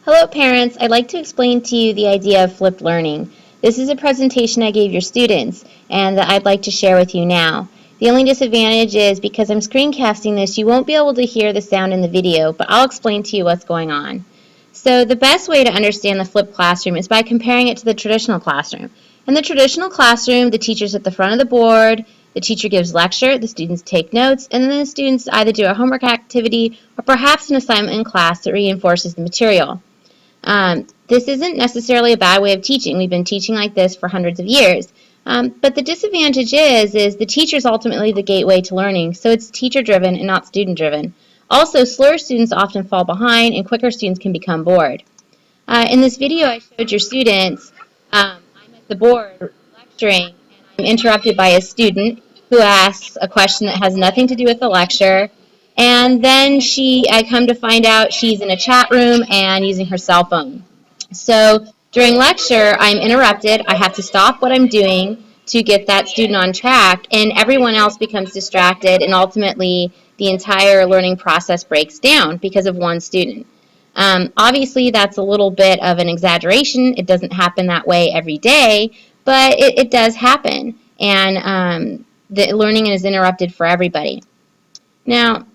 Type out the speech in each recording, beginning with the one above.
Hello parents, I'd like to explain to you the idea of flipped learning. This is a presentation I gave your students and that I'd like to share with you now. The only disadvantage is because I'm screencasting this, you won't be able to hear the sound in the video, but I'll explain to you what's going on. So the best way to understand the flipped classroom is by comparing it to the traditional classroom. In the traditional classroom, the teacher's at the front of the board, the teacher gives lecture, the students take notes, and then the students either do a homework activity or perhaps an assignment in class that reinforces the material. This isn't necessarily a bad way of teaching. We've been teaching like this for hundreds of years. But the disadvantage is the teacher is ultimately the gateway to learning, so it's teacher-driven and not student-driven. Also, slower students often fall behind, and quicker students can become bored. In this video, I showed your students, I'm at the board lecturing, and I'm interrupted by a student who asks a question that has nothing to do with the lecture. And then I come to find out she's in a chat room and using her cell phone. So during lecture, I'm interrupted. I have to stop what I'm doing to get that student on track, and everyone else becomes distracted, and ultimately the entire learning process breaks down because of one student. Obviously, that's a little bit of an exaggeration. It doesn't happen that way every day, but it does happen, and the learning is interrupted for everybody. Now,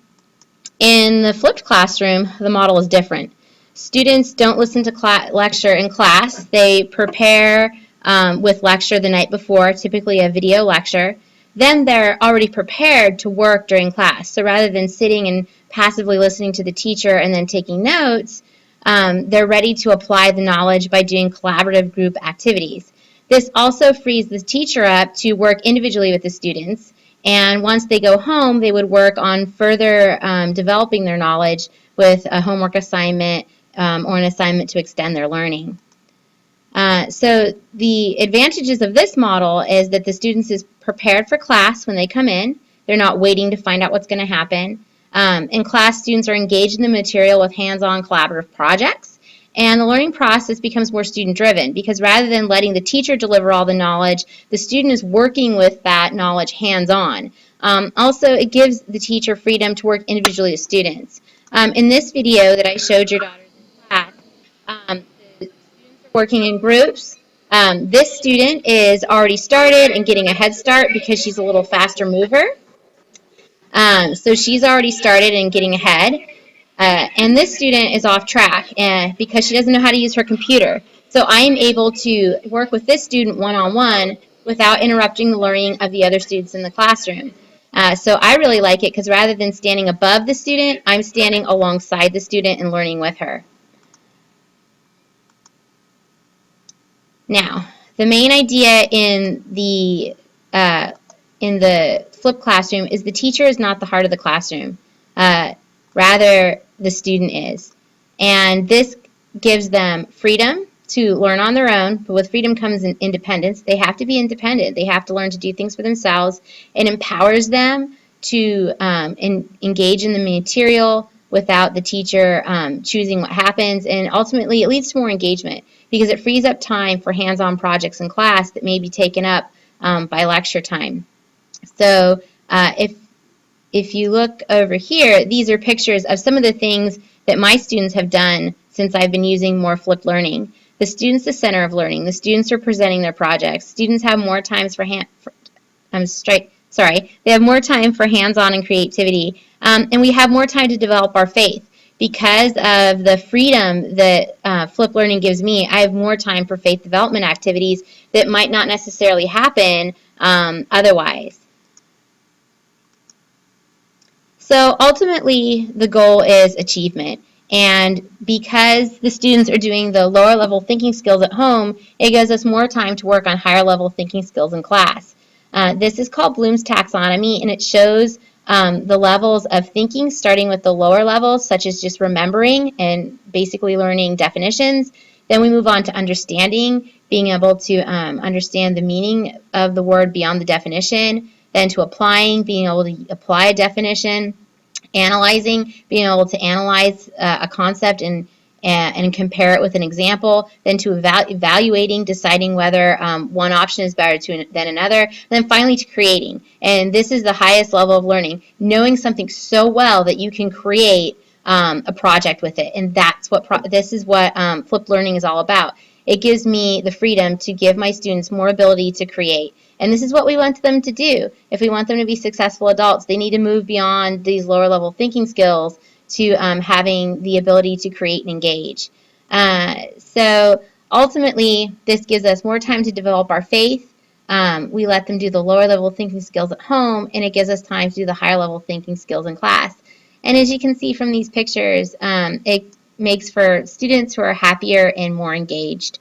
in the flipped classroom, the model is different. Students don't listen to lecture in class. They prepare with lecture the night before, typically a video lecture. Then they're already prepared to work during class. So rather than sitting and passively listening to the teacher and then taking notes, they're ready to apply the knowledge by doing collaborative group activities. This also frees the teacher up to work individually with the students. And once they go home, they would work on further developing their knowledge with a homework assignment or an assignment to extend their learning. So the advantages of this model is that the students is prepared for class when they come in. They're not waiting to find out what's going to happen. In class, students are engaged in the material with hands-on collaborative projects. And the learning process becomes more student-driven because rather than letting the teacher deliver all the knowledge, the student is working with that knowledge hands-on. Also, it gives the teacher freedom to work individually with students. In this video that I showed your daughters in class, the students are working in groups. This student is already started and getting a head start because she's a little faster mover. So she's already started and getting ahead. And this student is off track because she doesn't know how to use her computer. So I am able to work with this student one-on-one without interrupting the learning of the other students in the classroom. So I really like it because rather than standing above the student, I'm standing alongside the student and learning with her. Now, the main idea in the flipped classroom is the teacher is not the heart of the classroom. Rather, the student is. And this gives them freedom to learn on their own, but with freedom comes independence. They have to be independent. They have to learn to do things for themselves. It empowers them to engage in the material without the teacher choosing what happens, and ultimately it leads to more engagement because it frees up time for hands-on projects in class that may be taken up by lecture time. So if you look over here, these are pictures of some of the things that my students have done since I've been using more flipped learning. The student's the center of learning. The students are presenting their projects. Students have more time they have more time for hands-on and creativity, and we have more time to develop our faith. Because of the freedom that flipped learning gives me, I have more time for faith development activities that might not necessarily happen otherwise. So ultimately, the goal is achievement. And because the students are doing the lower level thinking skills at home, it gives us more time to work on higher level thinking skills in class. This is called Bloom's taxonomy, and it shows the levels of thinking, starting with the lower levels, such as just remembering and basically learning definitions. Then we move on to understanding, being able to understand the meaning of the word beyond the definition. Then to applying, being able to apply a definition. Analyzing, being able to analyze a concept and compare it with an example. Then to evaluating, deciding whether one option is better than another. And then finally to creating. And this is the highest level of learning, knowing something so well that you can create a project with it. And that's what this is what flipped learning is all about. It gives me the freedom to give my students more ability to create. And this is what we want them to do. If we want them to be successful adults, they need to move beyond these lower level thinking skills to having the ability to create and engage. So ultimately, this gives us more time to develop our faith. We let them do the lower level thinking skills at home, and it gives us time to do the higher level thinking skills in class. And as you can see from these pictures, it makes for students who are happier and more engaged.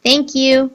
Thank you.